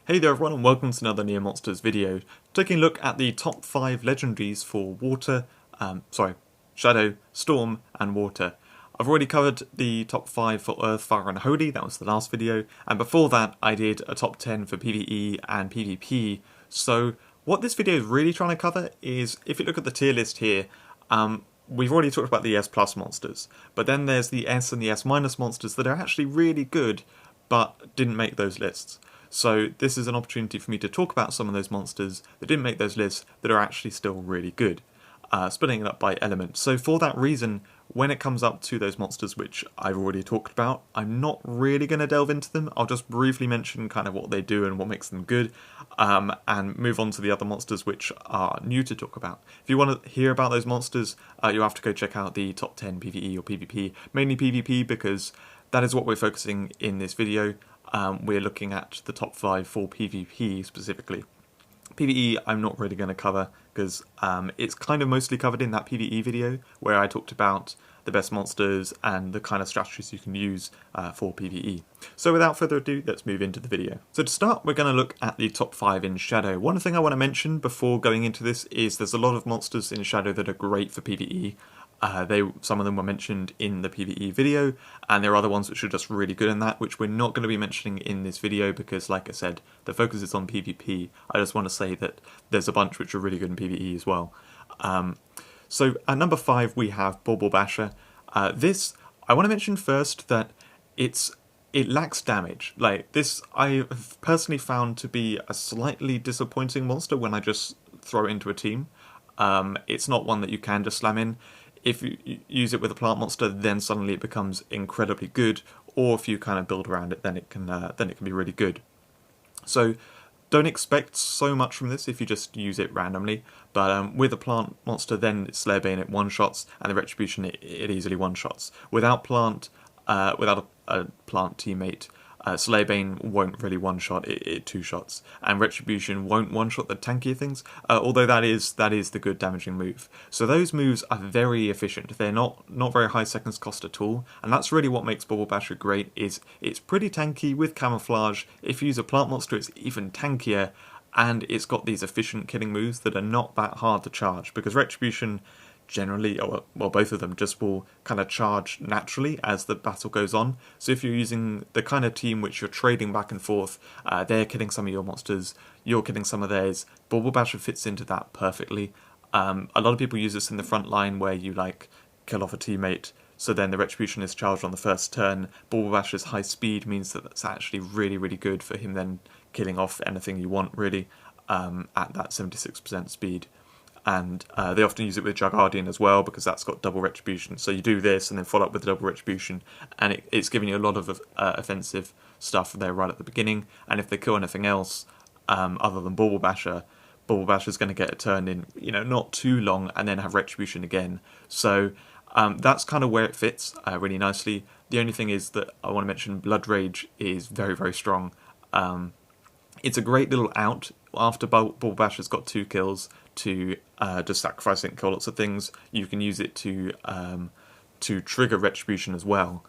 Hey there everyone and welcome to another Near Monsters video, taking a look at the top 5 legendaries for Shadow, Storm and Water. I've already covered the top 5 for Earth, Fire and Holy, that was the last video, and before that I did a top 10 for PvE and PvP. So what this video is really trying to cover is, if you look at the tier list here, we've already talked about the S plus monsters, but then there's the S and the S minus monsters that are actually really good but didn't make those lists. So this is an opportunity for me to talk about some of those monsters that didn't make those lists that are actually still really good, splitting it up by element. So for that reason, when it comes up to those monsters which I've already talked about, I'm not really going to delve into them. I'll just briefly mention kind of what they do and what makes them good, and move on to the other monsters which are new to talk about. If you want to hear about those monsters, you'll have to go check out the top 10 PvE or PvP, mainly PvP because that is what we're focusing in this video. We're looking at the top 5 for PvP specifically. PvE I'm not really going to cover because it's kind of mostly covered in that PvE video where I talked about the best monsters and the kind of strategies you can use for PvE. So without further ado, let's move into the video. So to start, we're going to look at the top 5 in Shadow. One thing I want to mention before going into this is there's a lot of monsters in Shadow that are great for PvE. Some of them were mentioned in the PvE video, and there are other ones which are just really good in that, which we're not going to be mentioning in this video because, like I said, the focus is on PvP. I just want to say that there's a bunch which are really good in PvE as well. So at number 5 we have Bauble Basher. This, I want to mention first that it lacks damage. Like this, I have personally found to be a slightly disappointing monster when I just throw it into a team. It's not one that you can just slam in. If you use it with a plant monster, then suddenly it becomes incredibly good, or if you kind of build around it, then it can be really good. So don't expect so much from this if you just use it randomly, but with a plant monster, then it's Slayerbane, it one-shots, and the Retribution, it easily one-shots. Without a plant teammate, Slayerbane won't really one-shot, it two-shots, and Retribution won't one-shot the tankier things, although that is the good damaging move. So those moves are very efficient, they're not very high seconds cost at all, and that's really what makes Bauble Basher great, is it's pretty tanky with camouflage. If you use a plant monster, it's even tankier, and it's got these efficient killing moves that are not that hard to charge, because Retribution generally, well, both of them just will kind of charge naturally as the battle goes on. So if you're using the kind of team which you're trading back and forth, they're killing some of your monsters, you're killing some of theirs, Bauble Basher fits into that perfectly. A lot of people use this in the front line where you like kill off a teammate, so then the Retribution is charged on the first turn. Bauble Basher's high speed means that that's actually really, really good for him then killing off anything you want really at that 76% speed. And they often use it with Jargardian as well because that's got double Retribution. So you do this and then follow up with double Retribution, and it's giving you a lot of offensive stuff there right at the beginning. And if they kill anything else other than Bauble Basher's going to get a turn in, not too long, and then have Retribution again. So that's kind of where it fits really nicely. The only thing is that I want to mention Blood Rage is very, very strong. It's a great little out after Bauble Basher's got 2 kills to just sacrifice it and kill lots of things. You can use it to trigger Retribution as well.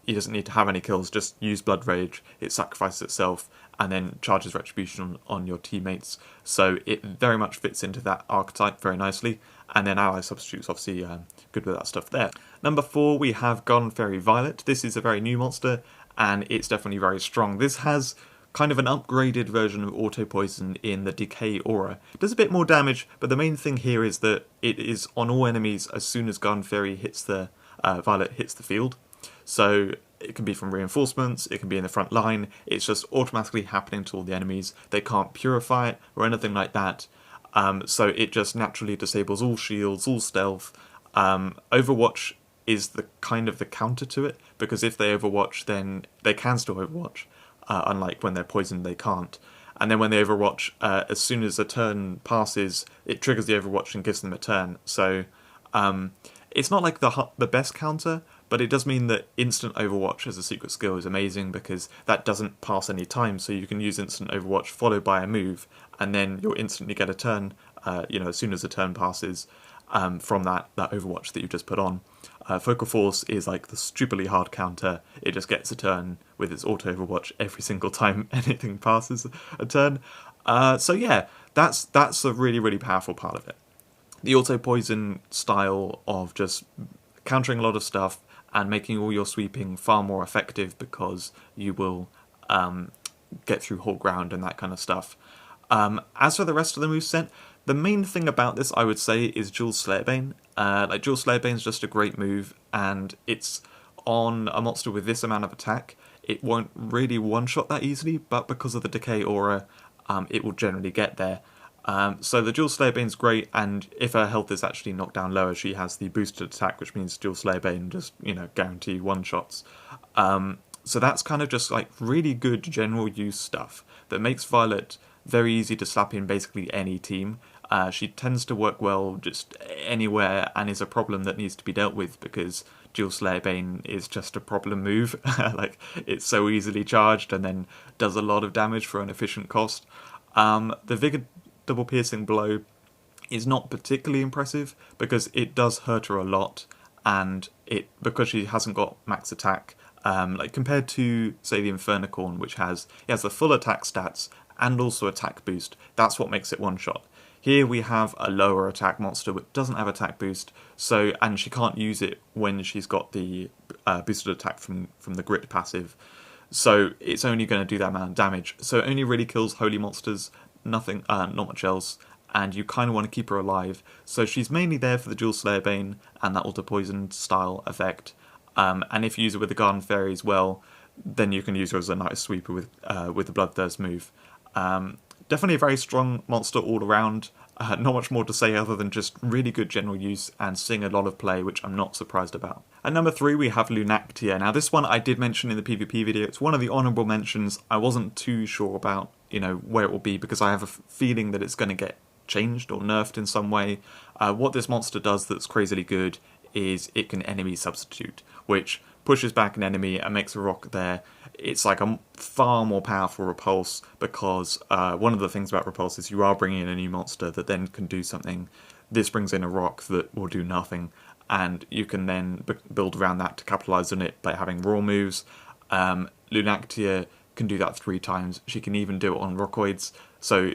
He doesn't need to have any kills, just use Blood Rage, it sacrifices itself and then charges Retribution on your teammates. So it very much fits into that archetype very nicely. And then ally substitutes, obviously good with that stuff there. Number 4 we have Garden Fairy Violet. This is a very new monster and it's definitely very strong. This has kind of an upgraded version of Auto Poison in the Decay aura. It does a bit more damage, but the main thing here is that it is on all enemies as soon as Garden Fairy hits the Violet hits the field. So it can be from reinforcements, it can be in the front line, it's just automatically happening to all the enemies. They can't purify it or anything like that. So it just naturally disables all shields, all stealth. Overwatch is the kind of the counter to it, because if they overwatch then they can still overwatch. Unlike when they're poisoned, they can't. And then when they overwatch, as soon as a turn passes, it triggers the overwatch and gives them a turn. So it's not like the best counter, but it does mean that instant overwatch as a secret skill is amazing because that doesn't pass any time. So you can use instant overwatch followed by a move, and then you'll instantly get a turn, as soon as the turn passes from that overwatch that you just put on. Focal Force is like the stupidly hard counter. It just gets a turn with its auto overwatch every single time anything passes a turn. So yeah, that's a really, really powerful part of it. The auto poison style of just countering a lot of stuff and making all your sweeping far more effective because you will get through whole ground and that kind of stuff. As for the rest of the moveset, the main thing about this, I would say, is Jules Slayerbane. Like, Jules Slayerbane's just a great move, and it's on a monster with this amount of attack. It won't really one-shot that easily, but because of the Decay Aura, it will generally get there. So the Jules Slayerbane's great, and if her health is actually knocked down lower, she has the boosted attack, which means Jules Slayerbane just, guarantee one-shots. So that's kind of just, like, really good general use stuff that makes Violet very easy to slap in basically any team. She tends to work well just anywhere and is a problem that needs to be dealt with because Jules Slayerbane is just a problem move. Like, it's so easily charged and then does a lot of damage for an efficient cost. The Vigor Double Piercing Blow is not particularly impressive because it does hurt her a lot, and because she hasn't got max attack, like compared to, say, the Infernicorn, which has the full attack stats and also attack boost. That's what makes it one shot. Here we have a lower attack monster which doesn't have attack boost, and she can't use it when she's got the boosted attack from the Grit passive. So it's only going to do that amount of damage. So it only really kills holy monsters, not much else, and you kind of want to keep her alive. So she's mainly there for the Jules Slayerbane and that auto poison style effect. And if you use it with the Garden Fairy as well, then you can use her as a nice sweeper with the Bloodthirst move. Definitely a very strong monster all around. Not much more to say other than just really good general use and seeing a lot of play, which I'm not surprised about. At number 3 we have Lunactia. Now this one I did mention in the PvP video. It's one of the honourable mentions. I wasn't too sure about where it will be because I have a feeling that it's going to get changed or nerfed in some way. What this monster does that's crazily good is it can enemy substitute, which pushes back an enemy and makes a rock there. It's like a far more powerful repulse because one of the things about repulse is you are bringing in a new monster that then can do something. This brings in a rock that will do nothing, and you can then build around that to capitalise on it by having raw moves. Lunactia can do that 3 times. She can even do it on rockoids, so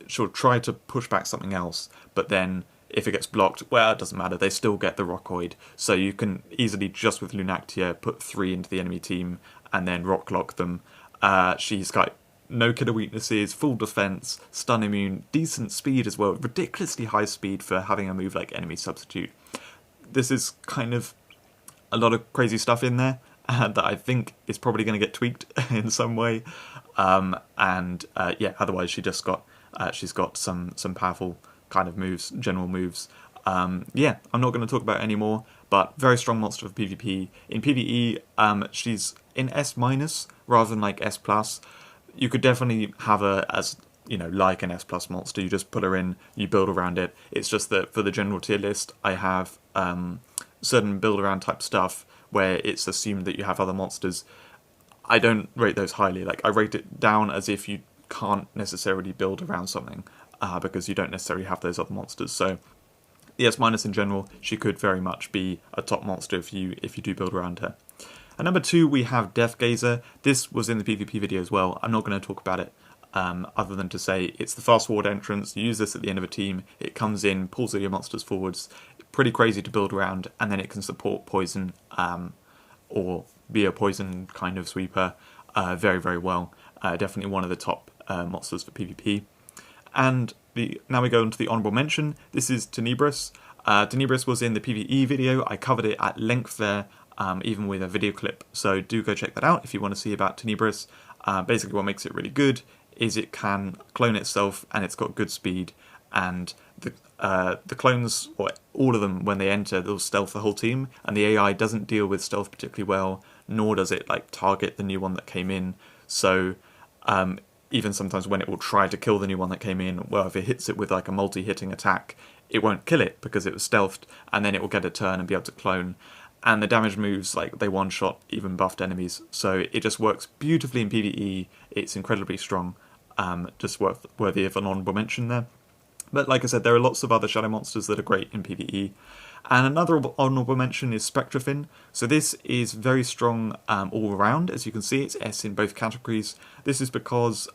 she'll try to push back something else, but then if it gets blocked, well, it doesn't matter, they still get the rockoid. So you can easily, just with Lunactia, put 3 into the enemy team and then rock lock them. She's got no killer weaknesses, full defense, stun immune, decent speed as well, ridiculously high speed for having a move like enemy substitute. This is kind of a lot of crazy stuff in there that I think is probably going to get tweaked in some way. Otherwise she's got some powerful kind of moves, general moves. I'm not going to talk about it anymore, but very strong monster for PvP. In PvE, she's in S- rather than like S+. You could definitely have her as, like an S+ monster. You just put her in, you build around it. It's just that for the general tier list, I have certain build around type stuff where it's assumed that you have other monsters. I don't rate those highly. Like, I rate it down as if you can't necessarily build around something. Because you don't necessarily have those other monsters. So the S- in general, she could very much be a top monster if you do build around her. At number 2 we have Deathgazer. This was in the PvP video as well. I'm not going to talk about it other than to say it's the fast forward entrance. You use this at the end of a team. It comes in, pulls all your monsters forwards. Pretty crazy to build around, and then it can support poison or be a poison kind of sweeper very, very well. Definitely one of the top monsters for PvP. And now we go into the honourable mention. This is Tenebris. Tenebris was in the PvE video. I covered it at length there, even with a video clip. So do go check that out if you want to see about Tenebris. Basically what makes it really good is it can clone itself and it's got good speed. And the clones, or all of them, when they enter, they'll stealth the whole team. And the AI doesn't deal with stealth particularly well, nor does it target the new one that came in. So even sometimes when it will try to kill the new one that came in, well, if it hits it with a multi-hitting attack, it won't kill it because it was stealthed, and then it will get a turn and be able to clone. And the damage moves, they one-shot even buffed enemies. So it just works beautifully in PvE. It's incredibly strong. Just worthy of an honourable mention there. But like I said, there are lots of other shadow monsters that are great in PvE. And another honourable mention is Spectrafin. So this is very strong all around. As you can see, it's S in both categories. This is because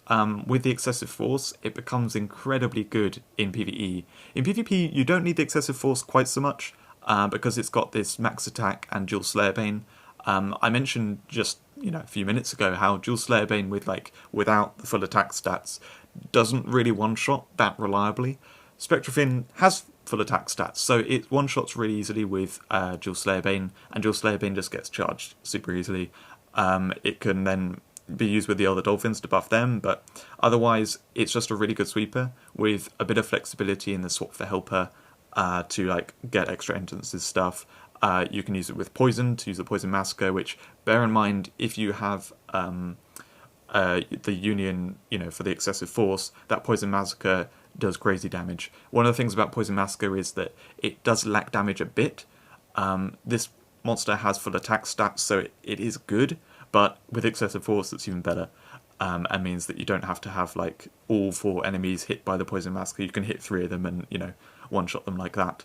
with the excessive force, it becomes incredibly good in PvE. In PvP, you don't need the excessive force quite so much because it's got this max attack and dual Slayerbane. I mentioned just a few minutes ago how dual Slayerbane without the full attack stats doesn't really one-shot that reliably. Spectrafin has full attack stats, so it one-shots really easily with dual Slayerbane, and dual Slayerbane just gets charged super easily. It can then be used with the other dolphins to buff them, but otherwise it's just a really good sweeper with a bit of flexibility in the swap for helper to get extra entrances stuff. You can use it with poison to use the poison massacre, which, bear in mind, if you have the union, for the excessive force, that poison massacre does crazy damage. One of the things about poison massacre is that it does lack damage a bit. This monster has full attack stats, so it is good, but with excessive force it's even better, and means that you don't have to have all 4 enemies hit by the poison massacre. You can hit 3 of them and one-shot them like that.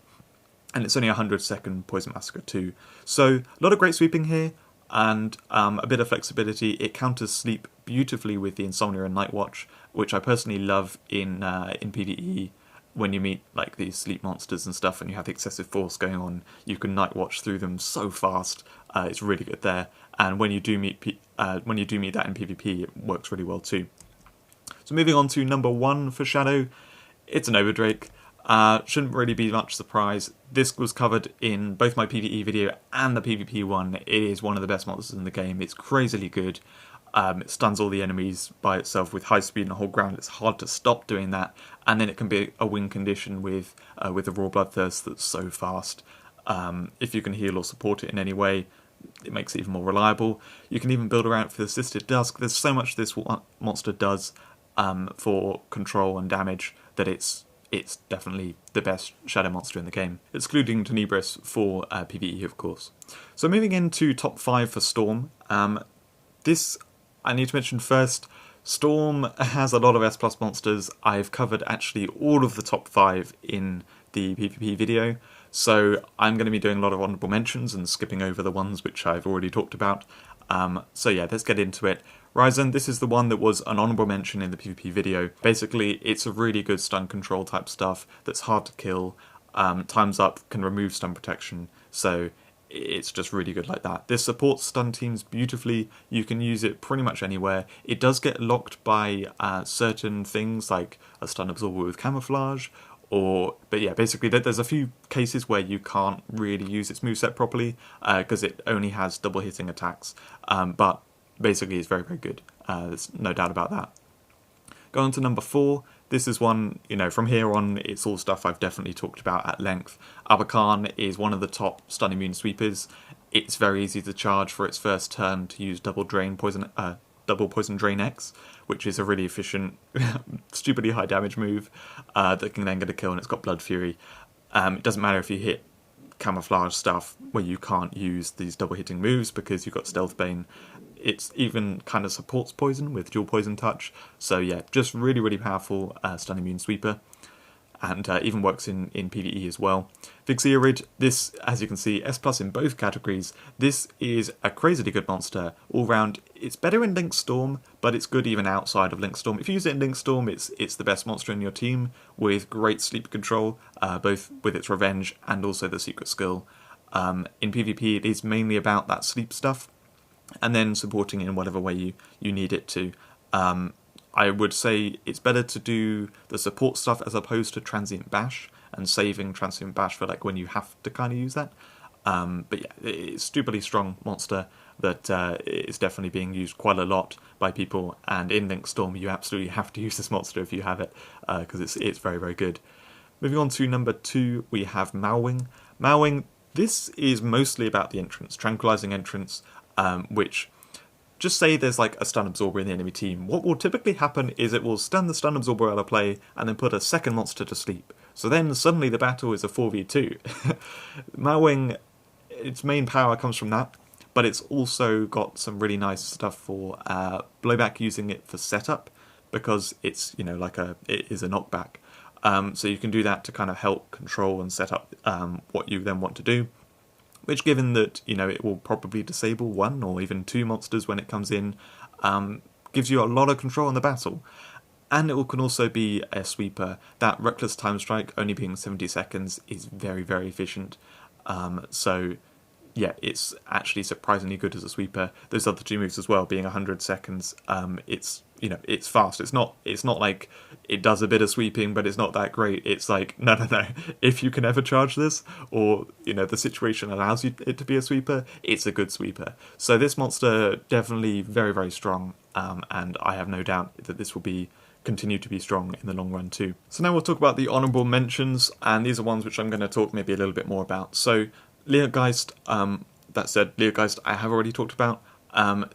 And it's only a 100-second poison massacre too. So a lot of great sweeping here, and a bit of flexibility. It counters sleep beautifully with the Insomnia and Night Watch, which I personally love in PvE. When you meet these sleep monsters and stuff, and you have the excessive force going on, you can Night Watch through them so fast. It's really good there. And when you do meet that in PvP, it works really well too. So moving on to number 1 for Shadow, it's an Overdrake. Shouldn't really be much surprise. This was covered in both my PvE video and the PvP one. It is one of the best monsters in the game. It's crazily good. It stuns all the enemies by itself with high speed and hold ground. It's hard to stop doing that. And then it can be a win condition with the Raw Bloodthirst that's so fast. If you can heal or support it in any way, it makes it even more reliable. You can even build around it for Assisted Dusk. There's so much this monster does for control and damage that it's definitely the best shadow monster in the game, excluding Tenebris for PvE, of course. So moving into top 5 for Storm. This, I need to mention first, Storm has a lot of S+ monsters. I've covered actually all of the top 5 in the PvP video, so I'm going to be doing a lot of honourable mentions and skipping over the ones which I've already talked about. So yeah, let's get into it. Ryzen, this is the one that was an honourable mention in the PvP video. Basically, it's a really good stun control type stuff that's hard to kill. Times Up can remove stun protection, so it's just really good like that. This supports stun teams beautifully. You can use it pretty much anywhere. It does get locked by certain things, like a stun absorber with camouflage, but yeah, basically there's a few cases where you can't really use its moveset properly because it only has double hitting attacks, but basically it's very, very good. There's no doubt about that. Going on to number 4, this is one, from here on, it's all stuff I've definitely talked about at length. Abakan is one of the top stun immune sweepers. It's very easy to charge for its first turn to use double poison drain X, which is a really efficient, stupidly high damage move that can then get a kill, and it's got Blood Fury. It doesn't matter if you hit camouflage stuff where you can't use these double hitting moves because you've got Stealth Bane. It's even kind of supports poison with dual poison touch. So yeah, just really, really powerful stun immune sweeper. And even works in PvE as well. Vixierid, this, as you can see, S+ in both categories. This is a crazily good monster all round. It's better in Link Storm, but it's good even outside of Link Storm. If you use it in Link Storm, it's the best monster in your team with great sleep control, both with its revenge and also the secret skill. In PvP, it is mainly about that sleep stuff, and then supporting it in whatever way you need it to. I would say it's better to do the support stuff as opposed to Transient Bash, and saving Transient Bash for when you have to kind of use that. But yeah, it's a stupidly strong monster that is definitely being used quite a lot by people, and in Link Storm you absolutely have to use this monster if you have it, because it's very, very good. Moving on to number 2, we have Malwing. Malwing, this is mostly about the entrance, tranquilizing entrance, which... Just say there's a stun absorber in the enemy team. What will typically happen is it will stun the stun absorber out of play and then put a second monster to sleep. So then suddenly the battle is a 4v2. Malwing, its main power comes from that, but it's also got some really nice stuff for Blowback, using it for setup, because it's, it is a knockback. So you can do that to kind of help control and set up what you then want to do. Which, given that, you know, it will probably disable 1 or even 2 monsters when it comes in, gives you a lot of control in the battle. And it can also be a sweeper. That Reckless Time Strike only being 70 seconds is very, very efficient. So, yeah, it's actually surprisingly good as a sweeper. Those other 2 moves as well, being 100 seconds, it's, you know, it's fast. It's not like it does a bit of sweeping, but it's not that great. It's like, no. If you can ever charge this, or, you know, the situation allows it to be a sweeper, it's a good sweeper. So this monster, definitely very, very strong, and I have no doubt that this will continue to be strong in the long run too. So now we'll talk about the honourable mentions, and these are ones which I'm going to talk maybe a little bit more about. So Leergeist, that said, Leergeist I have already talked about.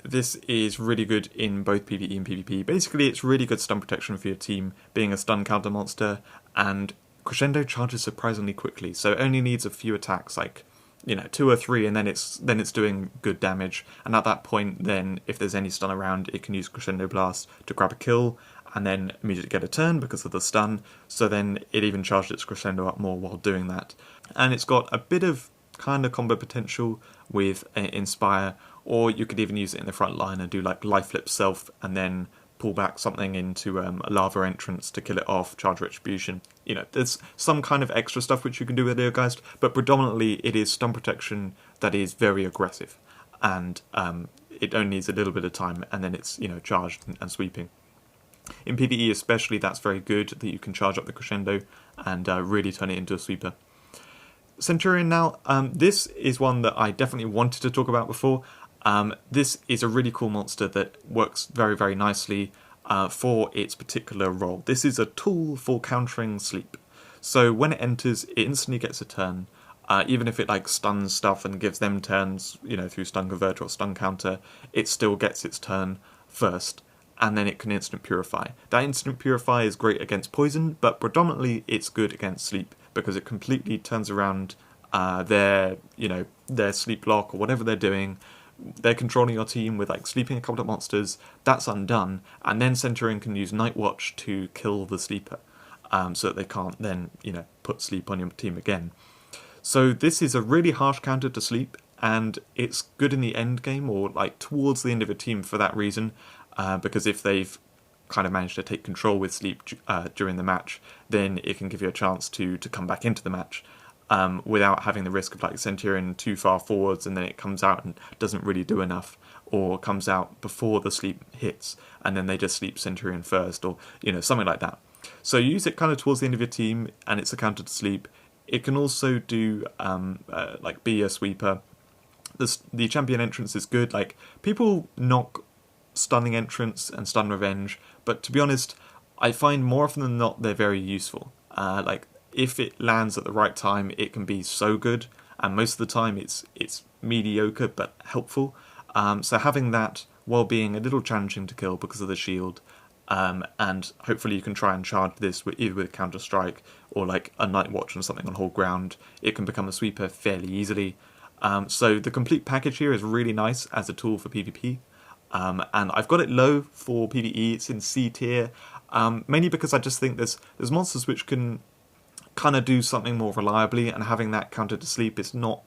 This is really good in both PvE and PvP. Basically, it's really good stun protection for your team, being a stun counter monster, and Crescendo charges surprisingly quickly, so it only needs a few attacks, like, you know, 2 or 3, and then it's doing good damage. And at that point, then, if there's any stun around, it can use Crescendo Blast to grab a kill, and then immediately get a turn because of the stun, so then it even charged its Crescendo up more while doing that. And it's got a bit of kind of combo potential with Inspire, or you could even use it in the front line and do like Life Flip Self and then pull back something into a lava entrance to kill it off, charge Retribution. You know, there's some kind of extra stuff which you can do with Leergeist, but predominantly it is stun protection that is very aggressive, and it only needs a little bit of time, and then it's, you know, charged and sweeping. In PvE especially, that's very good, that you can charge up the Crescendo and really turn it into a sweeper. Centurion now, this is one that I definitely wanted to talk about before. This is a really cool monster that works very, very nicely for its particular role. This is a tool for countering sleep. So when it enters, it instantly gets a turn. Even if it like stuns stuff and gives them turns, you know, through stun converter or stun counter, it still gets its turn first, and then it can instant purify. That instant purify is great against poison, but predominantly it's good against sleep, because it completely turns around their sleep lock or whatever they're doing. They're controlling your team with like sleeping a couple of monsters. That's undone, and then Centurion can use Night Watch to kill the sleeper, so that they can't then, you know, put sleep on your team again. So this is a really harsh counter to sleep, and it's good in the end game, or like towards the end of a team for that reason, because if they've kind of managed to take control with sleep during the match, then it can give you a chance to come back into the match without having the risk of like Centurion too far forwards and then it comes out and doesn't really do enough, or comes out before the sleep hits and then they just sleep Centurion first, or, you know, something like that. So you use it kind of towards the end of your team, and it's a counter to sleep. It can also do like be a sweeper. The champion entrance is good. Like, people knock stunning entrance and stun revenge, but to be honest, I find more often than not they're very useful. Like, if it lands at the right time, it can be so good, and most of the time it's mediocre but helpful. So having that while being a little challenging to kill because of the shield, and hopefully you can try and charge this either with Counter Strike or like a Night Watch and something on hold ground, it can become a sweeper fairly easily. So the complete package here is really nice as a tool for PvP. And I've got it low for PvE, it's in C tier, mainly because I just think there's monsters which can kind of do something more reliably, and having that counter to sleep is not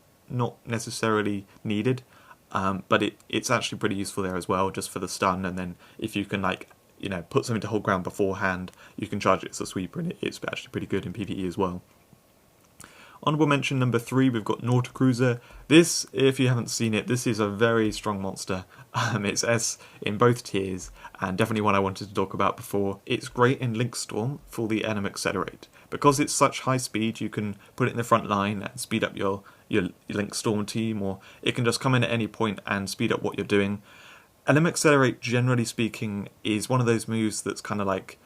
necessarily needed, but it's actually pretty useful there as well, just for the stun, and then if you can, like, you know, put something to hold ground beforehand, you can charge it as a sweeper, and it's actually pretty good in PvE as well. Honourable mention number 3, we've got Nautacruiser. This, if you haven't seen it, this is a very strong monster. It's S in both tiers, and definitely one I wanted to talk about before. It's great in Link Storm for the Enemy Accelerate. Because it's such high speed, you can put it in the front line and speed up your Link Storm team, or it can just come in at any point and speed up what you're doing. Enemy Accelerate, generally speaking, is one of those moves that's kind of like,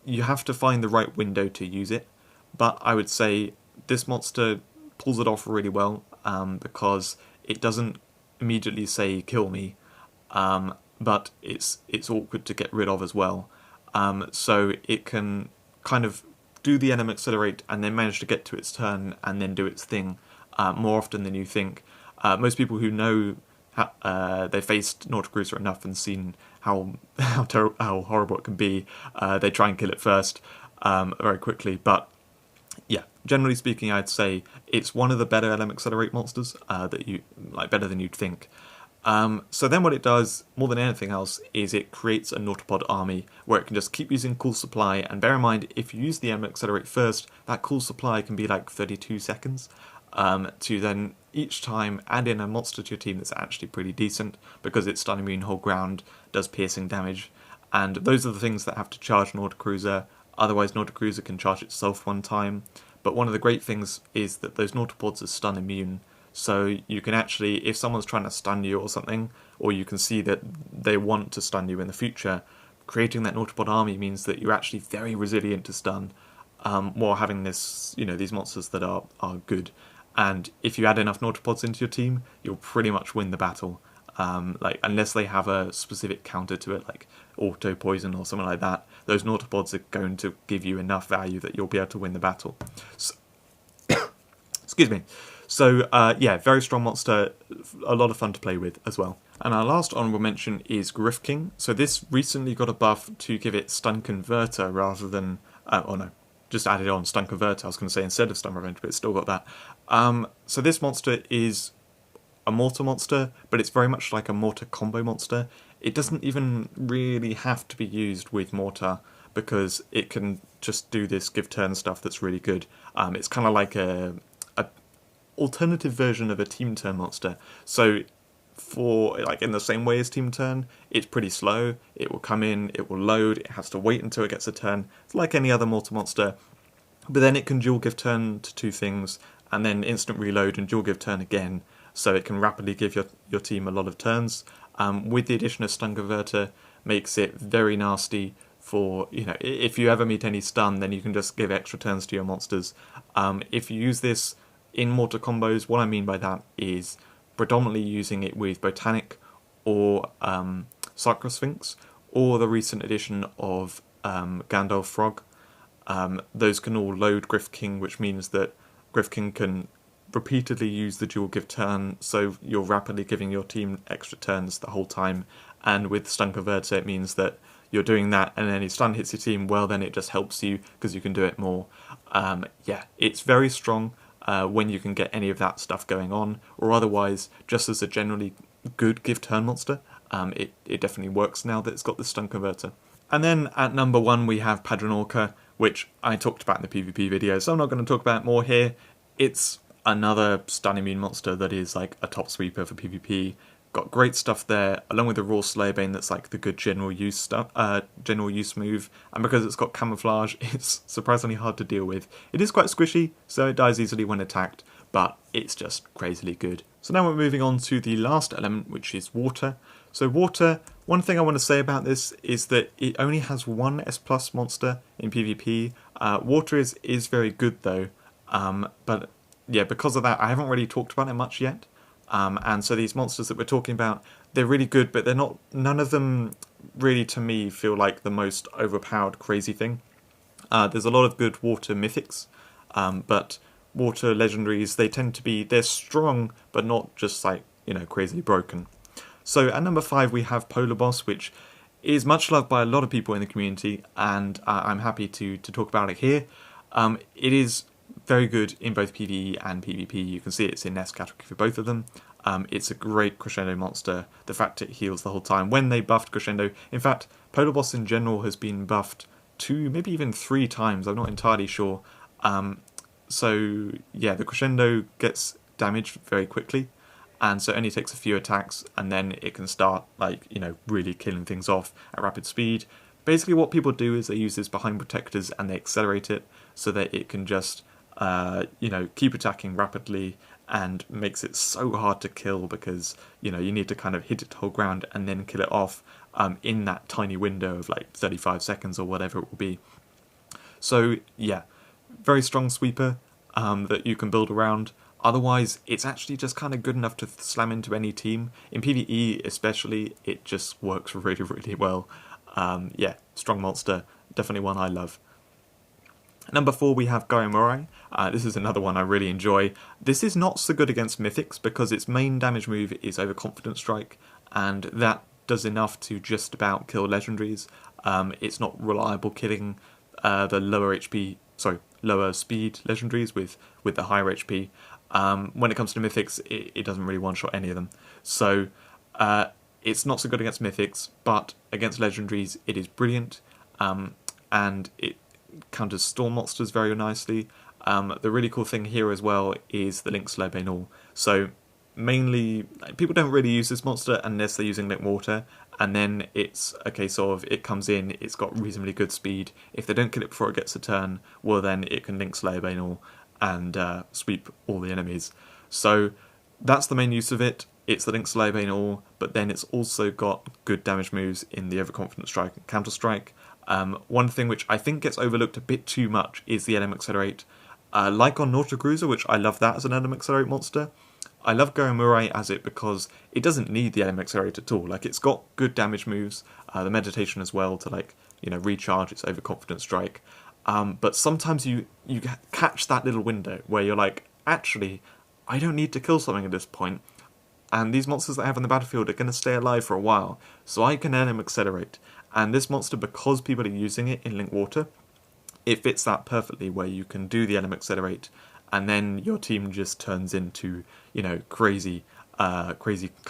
you have to find the right window to use it. But I would say this monster pulls it off really well, because it doesn't immediately say kill me, but it's awkward to get rid of as well. So it can kind of do the Enemy Accelerate and then manage to get to its turn and then do its thing more often than you think. Most people who know they faced Nautacruiser enough and seen how horrible it can be, they try and kill it first. very quickly. But yeah, generally speaking, I'd say it's one of the better LM Accelerate monsters that you like, better than you'd think. So then what it does, more than anything else, is it creates a Nautipod army where it can just keep using cool supply, and bear in mind, if you use the LM Accelerate first, that cool supply can be like 32 seconds, to then each time add in a monster to your team that's actually pretty decent, because it's stun immune, hold ground, does piercing damage, and those are the things that have to charge Nauticruiser. Otherwise Nauticruiser can charge itself one time, but one of the great things is that those Nautipods are stun immune, so you can actually, if someone's trying to stun you or something, or you can see that they want to stun you in the future, creating that Nautipod army means that you're actually very resilient to stun, while having this, these monsters that are good. And if you add enough Nautipods into your team, you'll pretty much win the battle. Unless they have a specific counter to it, like auto poison or something like that, those Nautipods are going to give you enough value that you'll be able to win the battle. So, excuse me. So yeah, very strong monster, a lot of fun to play with as well. And our last honourable mention is Griff King. So this recently got a buff to give it Stun Converter rather than, oh no, just added on Stun Converter, I was going to say, instead of Stun Revenge, but it's still got that. So this monster is a mortar monster, but it's very much like a mortar combo monster. It doesn't even really have to be used with mortar, because it can just do this give turn stuff that's really good. It's kind of like a alternative version of a team turn monster. So for, like, in the same way as team turn, it's pretty slow. It will come in, it will load, it has to wait until it gets a turn. It's like any other mortar monster, but then it can dual give turn to two things, and then instant reload and dual give turn again, so it can rapidly give your team a lot of turns. With the addition of Stun Converter, makes it very nasty for, if you ever meet any stun, then you can just give extra turns to your monsters. If you use this in mortar combos, what I mean by that is predominantly using it with Botanic or Sacrosphinx, or the recent addition of Gandalf Frog. Those can all load Griff King, which means that Griff King can repeatedly use the dual give turn, so you're rapidly giving your team extra turns the whole time. And with Stun Converter, it means that you're doing that, and then if stun hits your team, well, then it just helps you because you can do it more. Yeah, it's very strong when you can get any of that stuff going on, or otherwise, just as a generally good give turn monster, it definitely works now that it's got the Stun Converter. And then at number 1 we have Padronorca, which I talked about in the PvP video, so I'm not going to talk about it more here. It's another stun immune monster that is like a top sweeper for PvP. Got great stuff there, along with the Raw Slayerbane that's like the good general use stuff, general use move, and because it's got camouflage, it's surprisingly hard to deal with. It is quite squishy, so it dies easily when attacked, but it's just crazily good. So now we're moving on to the last element, which is water. So water, one thing I want to say about this is that it only has one S+ monster in PvP. Water is very good though, but yeah, because of that I haven't really talked about it much yet. And so these monsters that we're talking about, they're really good, but they're not, none of them really to me feel like the most overpowered crazy thing. There's a lot of good water mythics, but water legendaries, they tend to be, they're strong, but not just like, crazily broken. So at number 5 we have Polar Boss, which is much loved by a lot of people in the community, and I'm happy to talk about it here. It is very good in both PvE and PvP. You can see it's in S category for both of them. It's a great Crescendo monster. The fact it heals the whole time. When they buffed Crescendo, in fact, Polar Boss in general has been buffed 2, maybe even 3 times, I'm not entirely sure. So yeah, the Crescendo gets damaged very quickly, and so it only takes a few attacks, and then it can start, like, really killing things off at rapid speed. Basically what people do is they use this behind protectors and they accelerate it so that it can just keep attacking rapidly, and makes it so hard to kill because, you need to kind of hit it to hold ground and then kill it off in that tiny window of like 35 seconds or whatever it will be. So yeah, very strong sweeper that you can build around. Otherwise, it's actually just kind of good enough to slam into any team. In PvE especially, it just works really, really well. Yeah, strong monster, definitely one I love. Number 4 we have Gaiomorai. This is another one I really enjoy. This is not so good against Mythics because its main damage move is Overconfident Strike, and that does enough to just about kill Legendaries. It's not reliable killing the lower speed legendaries with the higher HP. When it comes to mythics, it doesn't really one-shot any of them. So it's not so good against mythics, but against legendaries it is brilliant, and it counters storm monsters very nicely. The really cool thing here as well is the Link Slowbane All. So mainly, people don't really use this monster unless they're using Link Water, and then it's a case of it comes in, it's got reasonably good speed. If they don't kill it before it gets a turn, well then it can Link Slowbane All and sweep all the enemies. So that's the main use of it. It's the Link Slowbane All, but then it's also got good damage moves in the Overconfident Strike and Counter Strike. One thing which I think gets overlooked a bit too much is the LM Accelerate. Like on Nautacruiser, which I love that as an LM Accelerate monster, I love Goemure as it because it doesn't need the LM Accelerate at all. Like, it's got good damage moves, the Meditation as well to, like, you know, recharge its Overconfident Strike. But sometimes you catch that little window where you're like, actually, I don't need to kill something at this point, and these monsters that I have on the battlefield are going to stay alive for a while, so I can LM Accelerate. And this monster, because people are using it in Link Water, it fits that perfectly, where you can do the LM Accelerate, and then your team just turns into, you know, crazy kind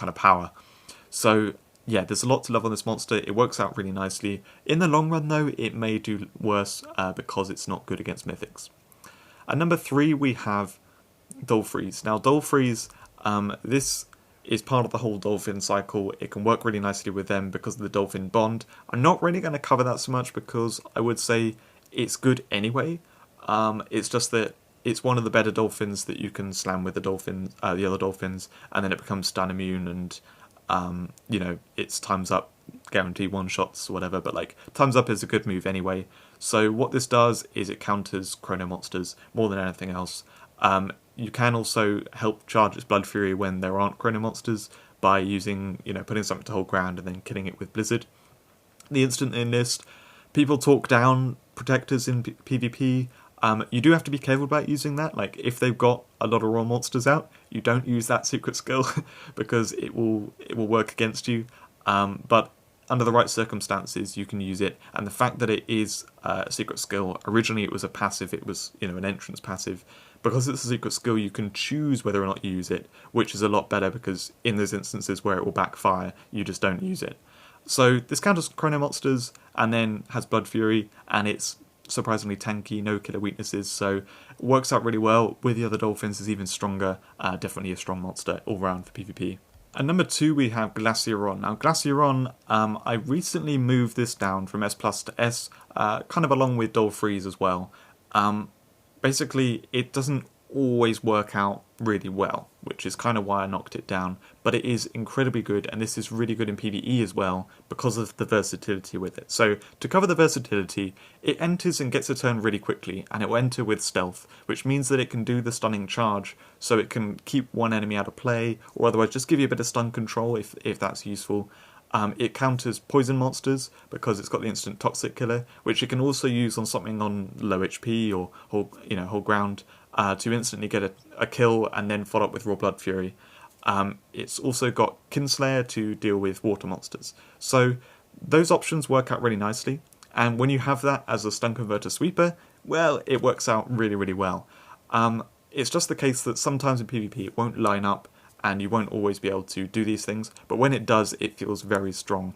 of power. So yeah, there's a lot to love on this monster. It works out really nicely. In the long run, though, it may do worse because it's not good against mythics. At number 3, we have Dolphreeze. Now, Dolphreeze, this is part of the whole dolphin cycle. It can work really nicely with them because of the dolphin bond. I'm not really going to cover that so much because I would say it's good anyway. It's just that it's one of the better dolphins that you can slam with the other dolphins, and then it becomes stun immune, and you know, it's times up, guarantee one shots or whatever, but like times up is a good move anyway. So what this does is it counters chrono monsters more than anything else. You can also help charge its Blood Fury when there aren't chrono monsters by using, you know, putting something to hold ground and then killing it with Blizzard. The instant enlist, people talk down protectors in PvP. You do have to be careful about using that. Like, if they've got a lot of raw monsters out, you don't use that secret skill because it will work against you. But under the right circumstances, you can use it. And the fact that it is a secret skill, originally it was a passive, it was, you know, an entrance passive. Because it's a secret skill, you can choose whether or not you use it, which is a lot better because in those instances where it will backfire, you just don't use it. So this counters chrono monsters and then has Blood Fury, and it's surprisingly tanky, no killer weaknesses, so it works out really well. With the other dolphins, is even stronger, definitely a strong monster all round for PvP. At number 2 we have Glacieron. Now Glacieron, I recently moved this down from S plus to S, kind of along with Dolphreeze as well. Basically, it doesn't always work out really well, which is kind of why I knocked it down, but it is incredibly good, and this is really good in PvE as well because of the versatility with it. So to cover the versatility, it enters and gets a turn really quickly, and it will enter with stealth, which means that it can do the stunning charge, so it can keep one enemy out of play, or otherwise just give you a bit of stun control if that's useful. It counters poison monsters because it's got the instant toxic killer, which it can also use on something on low HP or whole ground to instantly get a kill and then follow up with raw Blood Fury. It's also got Kinslayer to deal with water monsters. So those options work out really nicely, and when you have that as a stun converter sweeper, well, it works out really, really well. It's just the case that sometimes in PvP it won't line up, and you won't always be able to do these things, but when it does, it feels very strong.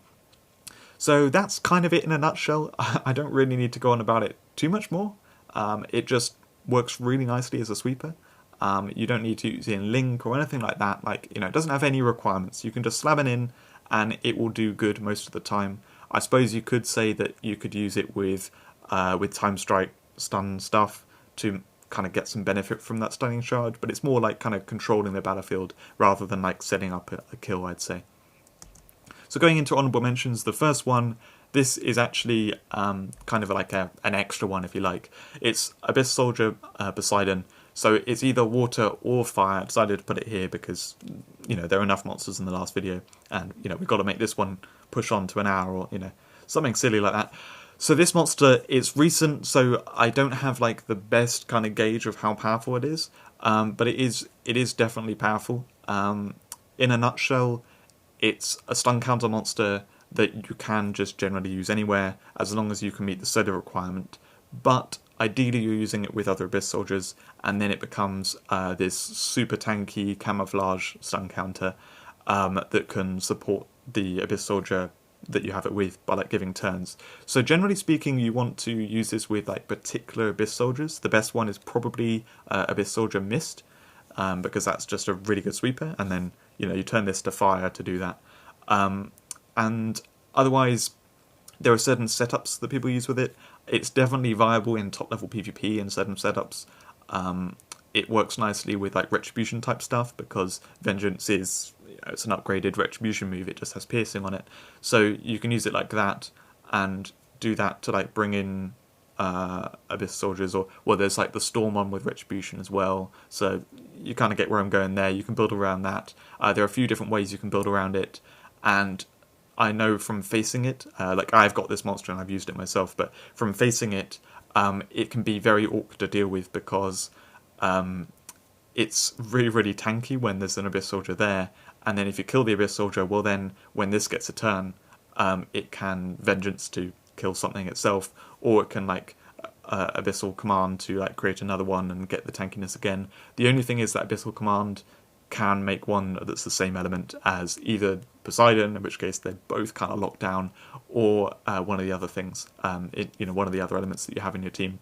So that's kind of it in a nutshell. I don't really need to go on about it too much more. It just works really nicely as a sweeper. You don't need to use it in Link or anything like that. Like, you know, it doesn't have any requirements. You can just slam it in, and it will do good most of the time. I suppose you could say that you could use it with Time Strike stun stuff to kind of get some benefit from that stunning charge, but it's more like kind of controlling the battlefield rather than like setting up a kill, I'd say. So going into honourable mentions, the first one, this is actually kind of like an extra one, if you like. It's Abyss Soldier Poseidon. So it's either water or fire. I decided to put it here because, you know, there are enough monsters in the last video, and, you know, we've got to make this one push on to an hour or, you know, something silly like that. So this monster is recent, so I don't have like the best kind of gauge of how powerful it is, but it is definitely powerful. In a nutshell, it's a stun counter monster that you can just generally use anywhere as long as you can meet the soda requirement. but ideally you're using it with other Abyss soldiers, and then it becomes this super tanky camouflage stun counter that can support the Abyss soldier that you have it with by like giving turns. So generally speaking, you want to use this with like particular Abyss soldiers. The best one is probably Abyss Soldier Mist, because that's just a really good sweeper, and then you turn this to fire to do that. And otherwise, there are certain setups that people use with it. It's definitely viable in top level PvP in certain setups. It works nicely with like retribution type stuff, because Vengeance is it's an upgraded retribution move. It just has piercing on it, so you can use it like that and do that to like bring in Abyss soldiers, or well, there's like the Storm one with retribution as well. So you kind of get where I'm going there. You can build around that. There are a few different ways you can build around it, and I know from facing it, like I've got this monster and I've used it myself, but from facing it, it can be very awkward to deal with, because it's really, really tanky when there's an Abyss soldier there, and then if you kill the Abyss soldier, well then, when this gets a turn, it can Vengeance to kill something itself, or it can like Abyssal Command to like create another one and get the tankiness again. The only thing is that Abyssal Command can make one that's the same element as either Poseidon, in which case they're both kind of locked down, or one of the other things, one of the other elements that you have in your team.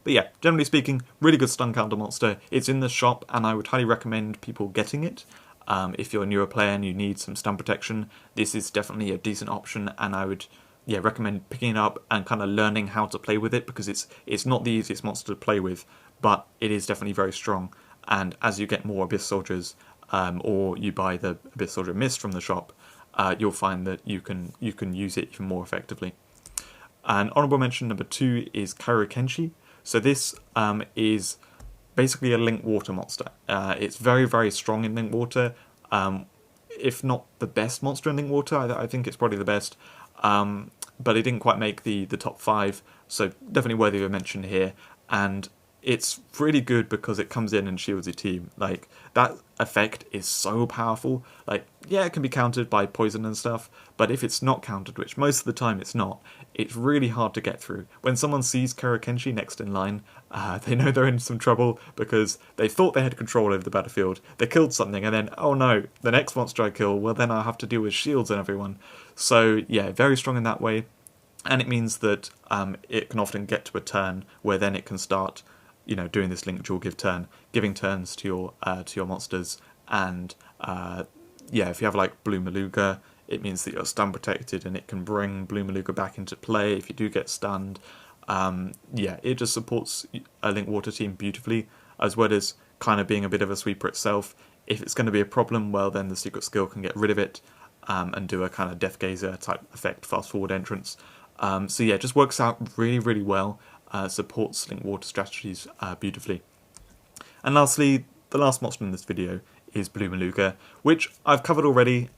But yeah, generally speaking, really good stun counter monster. It's in the shop, and I would highly recommend people getting it. If you're a newer player and you need some stun protection, this is definitely a decent option, and I would recommend picking it up and kind of learning how to play with it, because it's not the easiest monster to play with, but it is definitely very strong. And as you get more Abyss soldiers, or you buy the Abyss Soldier Mist from the shop, you'll find that you can use it even more effectively. And honorable mention number 2 is Karukenshi. So this is basically a Link Water monster. It's very, very strong in Link Water. If not the best monster in Link Water, I think it's probably the best. But it didn't quite make the top 5, so definitely worthy of a mention here. And it's really good because it comes in and shields your team. Like, that effect is so powerful. Like, yeah, it can be countered by poison and stuff, but if it's not countered, which most of the time it's not, it's really hard to get through. When someone sees Karukenshi next in line, they know they're in some trouble, because they thought they had control over the battlefield, they killed something, and then, oh no, the next monster I kill, well then I'll have to deal with shields and everyone. So yeah, very strong in that way, and it means that it can often get to a turn where then it can start doing this link dual give turn, giving turns to your monsters, and if you have like Blue Maluga, it means that you're stun protected, and it can bring Blue Maluga back into play if you do get stunned. It just supports a Link Water team beautifully, as well as kind of being a bit of a sweeper itself. If it's going to be a problem, well then the secret skill can get rid of it, and do a kind of Death Gazer type effect, fast forward entrance. It just works out really, really well. Supports Link Water strategies beautifully. And lastly, the last monster in this video is Blue Maluga, which I've covered already.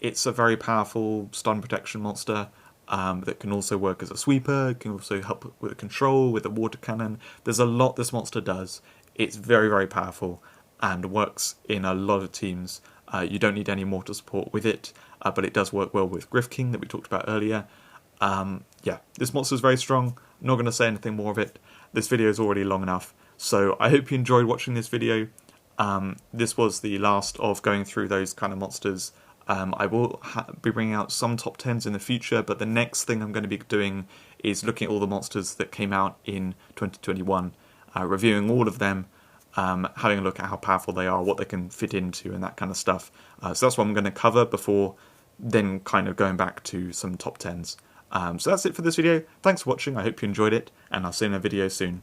It's a very powerful stun protection monster that can also work as a sweeper, can also help with control, with a water cannon. There's a lot this monster does. It's very, very powerful and works in a lot of teams. You don't need any mortar support with it, but it does work well with Griff King that we talked about earlier. This monster is very strong. I'm not going to say anything more of it. This video is already long enough, so I hope you enjoyed watching this video. This was the last of going through those kind of monsters. I will be bringing out some top 10s in the future, but the next thing I'm going to be doing is looking at all the monsters that came out in 2021, reviewing all of them, having a look at how powerful they are, what they can fit into, and that kind of stuff. So that's what I'm going to cover before then kind of going back to some top 10s. So that's it for this video. Thanks for watching, I hope you enjoyed it, and I'll see you in a video soon.